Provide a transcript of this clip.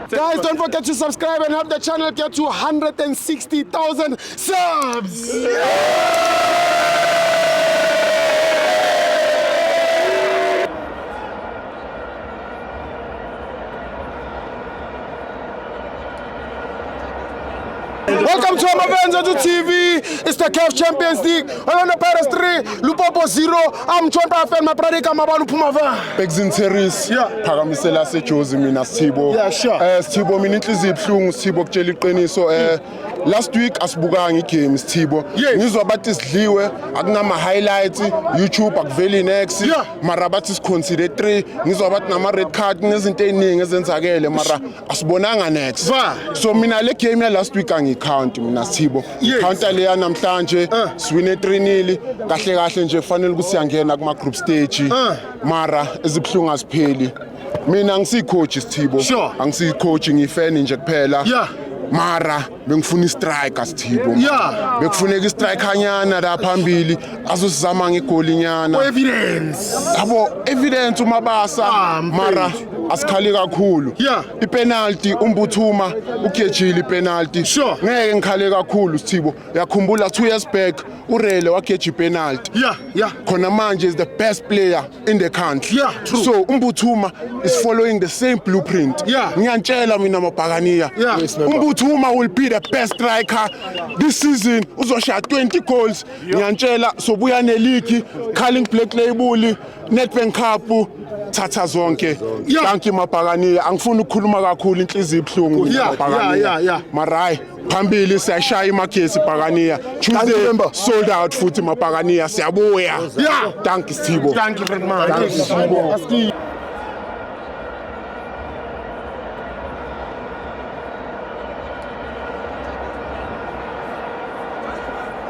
Guys, don't forget to subscribe and help the channel get to 160,000 subs. Welcome to Amavenza to TV. It's the CAF Champions League. Orlando Pirates 3, Lupopo 0. I'm John Parfait, my brother Kamabalu Pumava. Begzin Terrace. Yeah. Phakamisela seJozi mina Sithibo. Yeah, sure. Sithibo mina inhliziyo ibhlungu Sithibo kutshela iqiniso. Last week asibukanga igame Sithibo. Yes. Ngizwa bathi sidliwe akunama highlights, YouTube akuveli next. Yeah. Mara bathi siconsider 3. Ngizwa bathi nama red card nezinto eziningi ezenzakele mara asibonanga next. So mina le game ya last week count mina Sithibo. Yes. Counter le namhlanje siwine 3-0 kahle kahle nje kufanele ukuthi siyangena kuma group stage. Mara ezibhlungu asipheli. Mina ngisicoach Sithibo. Sure. Angisicoach ngifan nje kuphela. Yeah. Mara bengifuna istriker Sithibo. Yeah. Bekufuneka istriker nyana la phambili azosizama ngegoli nyana. Evidence. Yabo evidence umabasa mara asikhali kakhulu. Yeah. Ipenalty umbuthuma ugejile ipenalty. Sure. Ngeke ngikhale kakhulu Sithibo. Yakhumbula 2 years back uRele wageja ipenalty. Yeah. Khona manje is the best player in the country. Yeah, true. So umbuthuma is following the same blueprint. Yeah. Ngiyantshela mina mabhakaniya. Yeah. Umbuthuma will be the best striker this season. Uzoshaya 20 goals. Ngiyantshela sobuya neligi, Carling Black Label, Nedbank Cup. Thatha zonke. Thank you mabhakaniya. Angifuni ukukhuluma kakhulu inhliziyo ibhlungu mabhakaniya. Yeah. Marai phambili siyashaya imakesi bhakaniya. Tuesday sold out futhi mabhakaniya siyabuya. Yeah. Thank you Sithibo. Thank you very much.